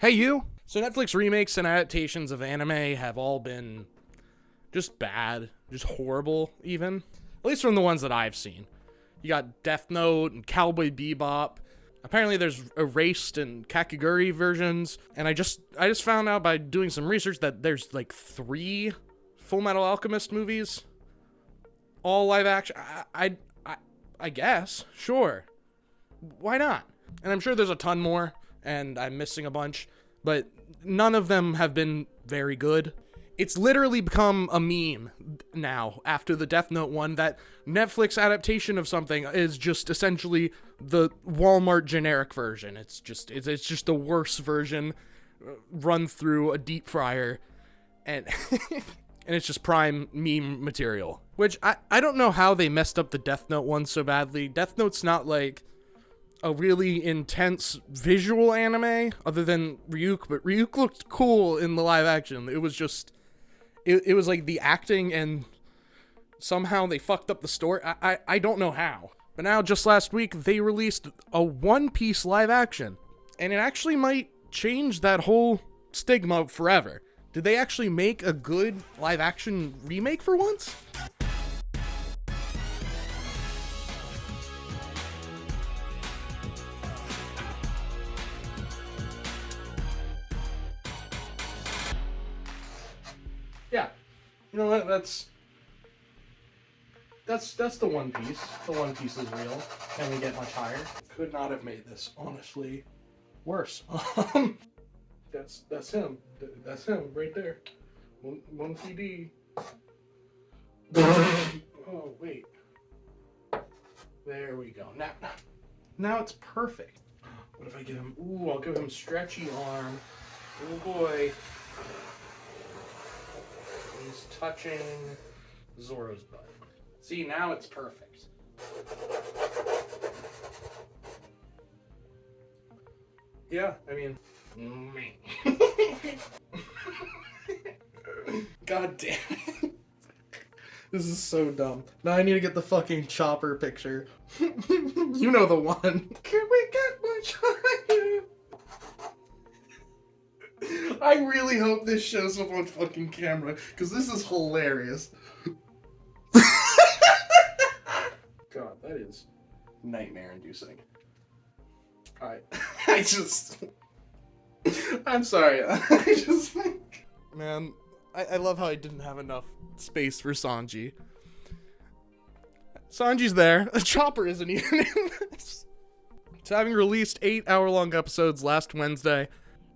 Hey, you! So Netflix remakes and adaptations of anime have all been just bad, just horrible, even. At least from the ones that I've seen. You got Death Note and Cowboy Bebop. Apparently there's erased and Kakiguri versions, and I just found out by doing some research that there's like 3 Full Metal Alchemist movies, all live action. I guess, sure, why not? And I'm sure there's a ton more, and I'm missing a bunch, but none of them have been very good. It's literally become a meme now after the Death Note one that Netflix adaptation of something is just essentially the Walmart generic version. It's just the worst version run through a deep fryer, and and it's just prime meme material. Which I don't know how they messed up the Death Note one so badly. Death Note's not like a really intense visual anime other than Ryuk, but Ryuk looked cool in the live action. It was just it was like the acting, and somehow they fucked up the story. I don't know how. But now, just last week, they released a One Piece live action, and it actually might change that whole stigma forever. Did they actually make a good live action remake for once? Yeah, you know what? That's the One Piece. The One Piece is real. Can we get much higher? Could not have made this, honestly, worse. That's him. That's him right there. One PD. Oh wait. There we go. Now it's perfect. What if I give him? Ooh, I'll give him stretchy arm. Oh boy. He's touching Zoro's butt. See, now it's perfect. Yeah, I mean, God damn it. This is so dumb. Now I need to get the fucking Chopper picture. You know the one. Can we get much higher? I really hope this shows up on fucking camera, because this is hilarious. God, that is nightmare-inducing. I'm sorry. Man, I love how I didn't have enough space for Sanji. Sanji's there. Chopper isn't even in this. So having released 8-hour-long episodes last Wednesday,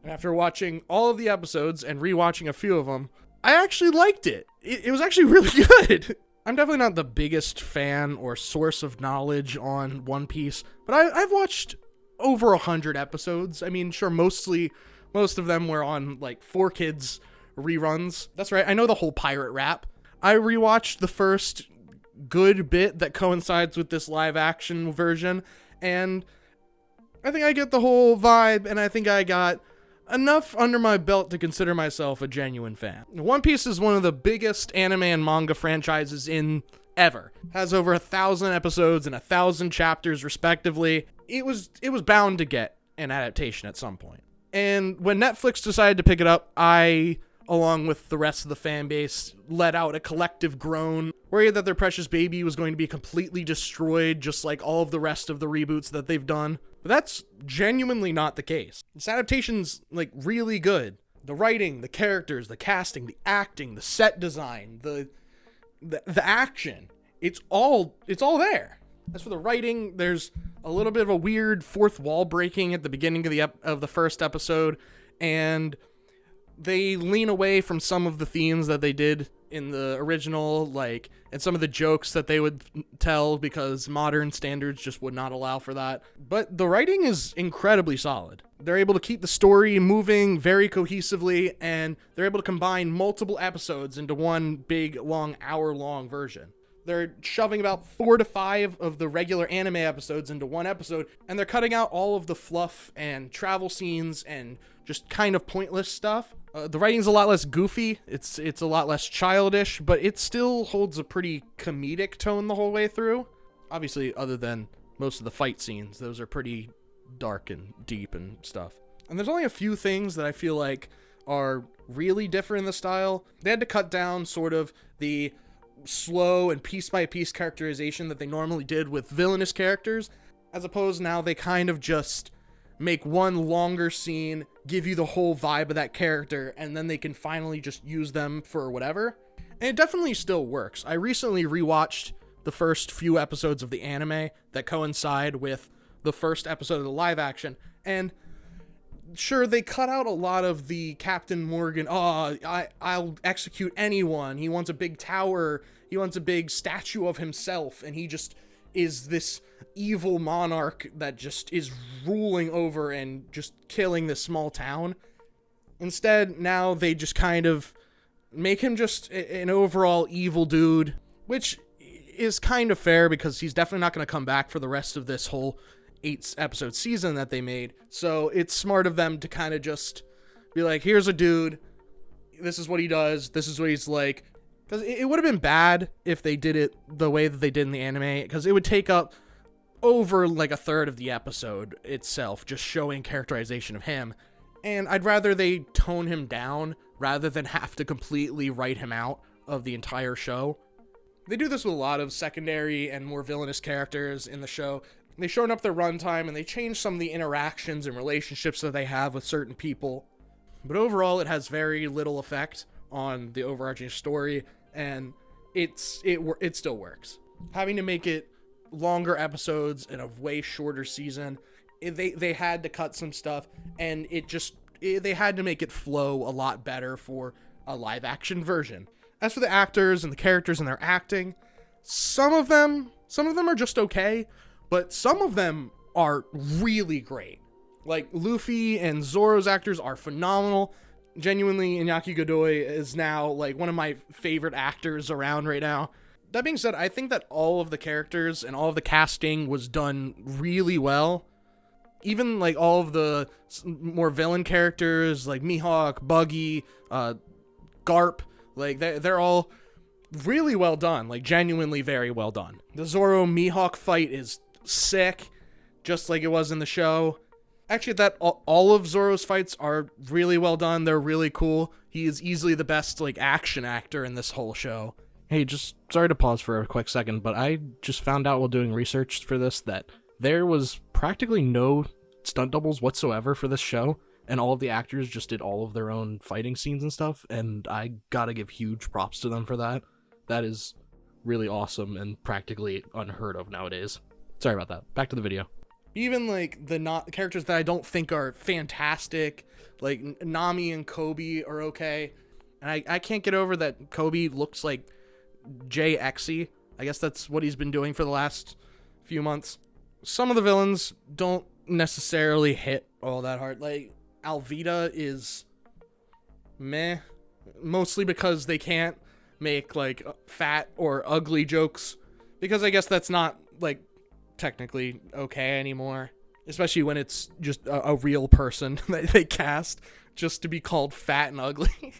and after watching all of the episodes and rewatching a few of them, I actually liked it. It was actually really good. I'm definitely not the biggest fan or source of knowledge on One Piece, but I've watched over 100 episodes. I mean, sure, most of them were on like 4Kids reruns. That's right, I know the whole pirate rap. I rewatched the first good bit that coincides with this live action version, and I think I get the whole vibe, and I think I got enough under my belt to consider myself a genuine fan. One Piece is one of the biggest anime and manga franchises in ever. Has over 1,000 episodes and 1,000 chapters respectively. It was bound to get an adaptation at some point. And when Netflix decided to pick it up, I, along with the rest of the fan base, let out a collective groan, worried that their precious baby was going to be completely destroyed, just like all of the rest of the reboots that they've done. But that's genuinely not the case. This adaptation's, like, really good. The writing, the characters, the casting, the acting, the set design, the action. It's all there. As for the writing, there's a little bit of a weird fourth wall breaking at the beginning of the first episode, and they lean away from some of the themes that they did in the original, like, and some of the jokes that they would tell because modern standards just would not allow for that. But the writing is incredibly solid. They're able to keep the story moving very cohesively, and they're able to combine multiple episodes into one big, long, hour-long version. They're shoving about 4 to 5 of the regular anime episodes into one episode, and they're cutting out all of the fluff and travel scenes and just kind of pointless stuff. The writing's a lot less goofy, it's a lot less childish, but it still holds a pretty comedic tone the whole way through. Obviously, other than most of the fight scenes, those are pretty dark and deep and stuff. And there's only a few things that I feel like are really different in the style. They had to cut down sort of the slow and piece by piece characterization that they normally did with villainous characters, as opposed now they kind of just make one longer scene, give you the whole vibe of that character, and then they can finally just use them for whatever. And it definitely still works. I recently rewatched the first few episodes of the anime that coincide with the first episode of the live action, and sure, they cut out a lot of the Captain Morgan, I'll execute anyone, he wants a big tower, he wants a big statue of himself, and he just is this evil monarch that just is ruling over and just killing this small town. Instead, now they just kind of make him just an overall evil dude, which is kind of fair because he's definitely not going to come back for the rest of this whole 8-episode season that they made. So it's smart of them to kind of just be like, here's a dude, this is what he does, this is what he's like. Because it would have been bad if they did it the way that they did in the anime, because it would take up over like a third of the episode itself, just showing characterization of him. And I'd rather they tone him down rather than have to completely write him out of the entire show. They do this with a lot of secondary and more villainous characters in the show. They shorten up their runtime and they change some of the interactions and relationships that they have with certain people. But overall, it has very little effect on the overarching story, and it still works. Having to make it longer episodes in a way shorter season, they had to cut some stuff, and they had to make it flow a lot better for a live action version. As for the actors and the characters and their acting, some of them are just okay, but some of them are really great. Like, Luffy and Zoro's actors are phenomenal. Genuinely, Iñaki Godoy is now, like, one of my favorite actors around right now. That being said, I think that all of the characters and all of the casting was done really well. Even, like, all of the more villain characters, like Mihawk, Buggy, Garp, like, they're all really well done. Like, genuinely very well done. The Zoro-Mihawk fight is sick, just like it was in the show. Actually, all of Zoro's fights are really well done. They're really cool. He is easily the best, like, action actor in this whole show. Hey, just sorry to pause for a quick second, but I just found out while doing research for this that there was practically no stunt doubles whatsoever for this show, and all of the actors just did all of their own fighting scenes and stuff, and I gotta give huge props to them for that. That is really awesome and practically unheard of nowadays. Sorry about that. Back to the video. Even, like, the characters that I don't think are fantastic, like Nami and Kobe are okay. And I can't get over that Kobe looks like Jay Exy. I guess that's what he's been doing for the last few months. Some of the villains don't necessarily hit all that hard. Like, Alvida is meh, mostly because they can't make, like, fat or ugly jokes, because I guess that's not, like, technically okay anymore, especially when it's just a real person that they cast just to be called fat and ugly.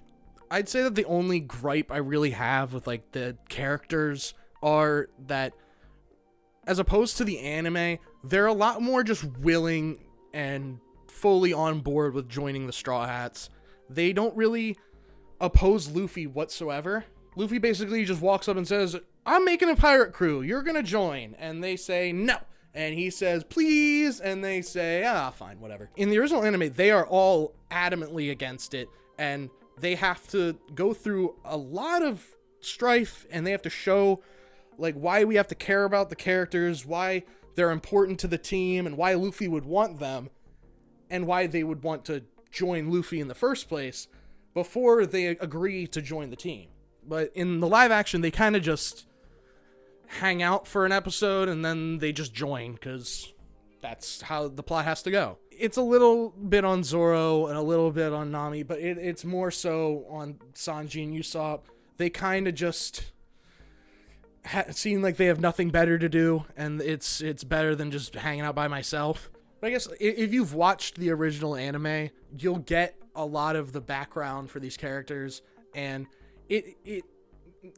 I'd say that the only gripe I really have with, like, the characters are that, as opposed to the anime, they're a lot more just willing and fully on board with joining the Straw Hats. They don't really oppose Luffy whatsoever. Luffy basically just walks up and says, I'm making a pirate crew, you're gonna join. And they say no. And he says, please. And they say, fine, whatever. In the original anime, they are all adamantly against it. And they have to go through a lot of strife, and they have to show, like, why we have to care about the characters, why they're important to the team, and why Luffy would want them, and why they would want to join Luffy in the first place before they agree to join the team. But in the live action, they kind of just hang out for an episode and then they just join because that's how the plot has to go. It's a little bit on Zoro and a little bit on Nami, but it's more so on Sanji and Usopp. They kind of just seem like they have nothing better to do, and it's better than just hanging out by myself. But I guess if you've watched the original anime, you'll get a lot of the background for these characters, and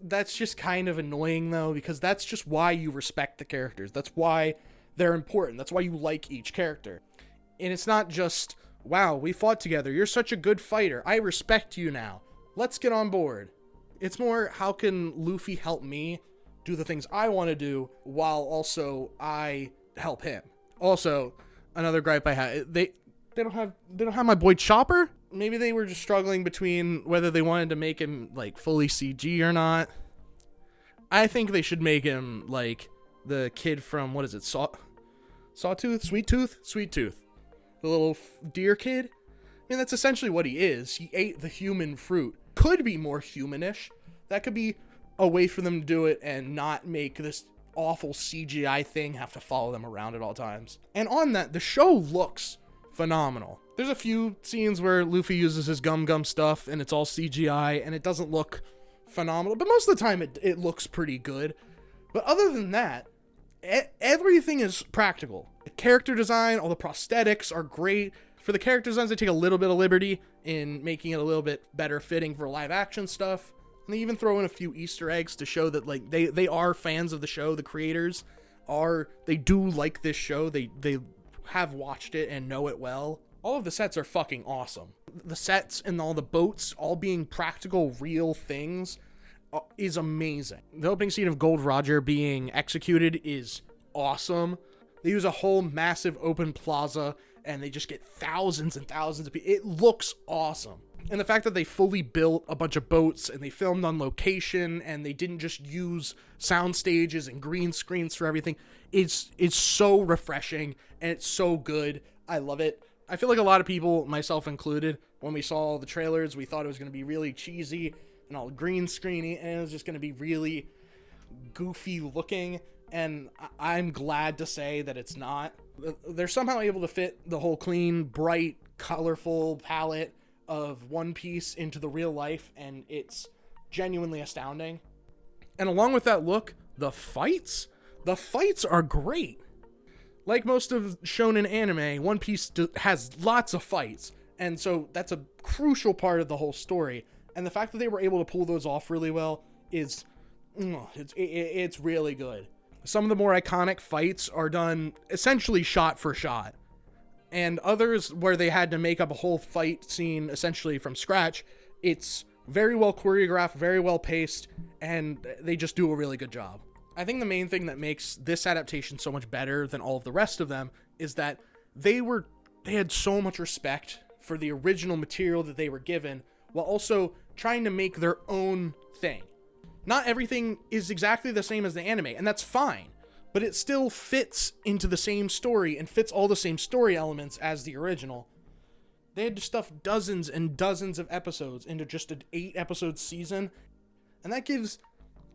that's just kind of annoying, though, because that's just why you respect the characters. That's why they're important. That's why you like each character. And it's not just wow, we fought together. You're such a good fighter. I respect you now. Let's get on board. It's more, how can Luffy help me do the things I want to do while also I help him? Also, another gripe I had, they don't have my boy Chopper. Maybe they were just struggling between whether they wanted to make him like fully CG or not. I think they should make him like the kid from, what is it, Sawtooth? Sweet Tooth. The little deer kid. I mean, that's essentially what he is. He ate the human fruit. Could be more humanish. That could be a way for them to do it and not make this awful CGI thing have to follow them around at all times. And on that, the show looks phenomenal. There's a few scenes where Luffy uses his gum stuff and it's all CGI and it doesn't look phenomenal, but most of the time it looks pretty good. But other than that, everything is practical. The character design, all the prosthetics are great. For the character designs, they take a little bit of liberty in making it a little bit better fitting for live action stuff. And they even throw in a few Easter eggs to show that like they are fans of the show. The creators they do like this show. They have watched it and know it well. All of the sets are fucking awesome. The sets and all the boats all being practical, real things is amazing. The opening scene of Gold Roger being executed is awesome. They use a whole massive open plaza and they just get thousands and thousands of people. It looks awesome. And the fact that they fully built a bunch of boats and they filmed on location and they didn't just use sound stages and green screens for everything, it's so refreshing and it's so good. I love it. I feel like a lot of people, myself included, when we saw the trailers, we thought it was going to be really cheesy and all green screeny, and it was just going to be really goofy looking, and I'm glad to say that it's not. They're somehow able to fit the whole clean, bright, colorful palette of One Piece into the real life, and it's genuinely astounding. And along with that look, the fights are great. Like most of shonen anime, One Piece has lots of fights, and so that's a crucial part of the whole story. And the fact that they were able to pull those off really well is, it's really good. Some of the more iconic fights are done essentially shot for shot, and others where they had to make up a whole fight scene essentially from scratch, it's very well choreographed, very well paced, and they just do a really good job. I think the main thing that makes this adaptation so much better than all of the rest of them is that they had so much respect for the original material that they were given, while also trying to make their own thing. Not everything is exactly the same as the anime, and that's fine, but it still fits into the same story and fits all the same story elements as the original. They had to stuff dozens and dozens of episodes into just an 8-episode season, and that gives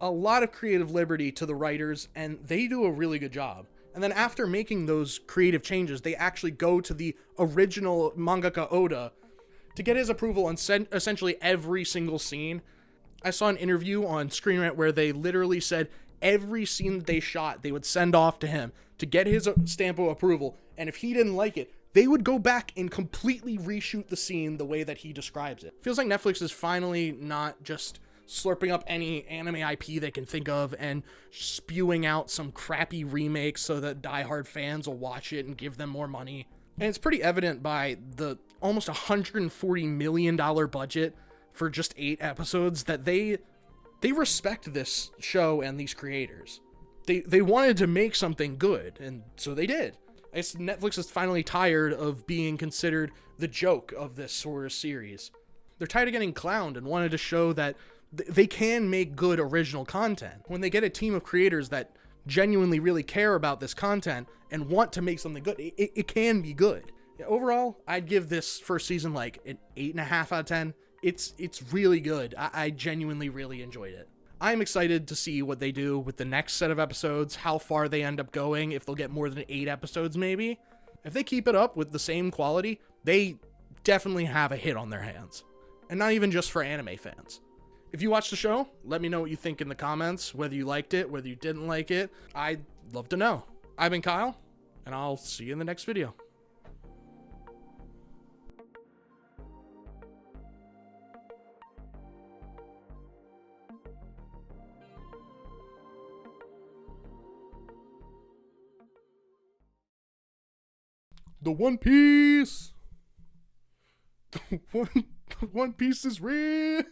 a lot of creative liberty to the writers, and they do a really good job. And then after making those creative changes, they actually go to the original mangaka Oda to get his approval on essentially every single scene. I saw an interview on Screen Rant where they literally said every scene that they shot, they would send off to him to get his stamp of approval, and if he didn't like it, they would go back and completely reshoot the scene the way that he describes it. Feels like Netflix is finally not just slurping up any anime IP they can think of and spewing out some crappy remakes so that diehard fans will watch it and give them more money. And it's pretty evident by the almost $140 million budget for just 8 episodes that they respect this show and these creators. They wanted to make something good, and so they did. I guess Netflix is finally tired of being considered the joke of this sort of series. They're tired of getting clowned and wanted to show that they can make good original content. When they get a team of creators that genuinely really care about this content and want to make something good, it can be good. Overall, I'd give this first season like an 8.5 out of 10. It's really good. I genuinely really enjoyed it. I'm excited to see what they do with the next set of episodes, how far they end up going, if they'll get more than 8 episodes maybe. If they keep it up with the same quality, they definitely have a hit on their hands. And not even just for anime fans. If you watched the show, let me know what you think in the comments, whether you liked it, whether you didn't like it. I'd love to know. I've been Kyle, and I'll see you in the next video. The One Piece! One Piece is real.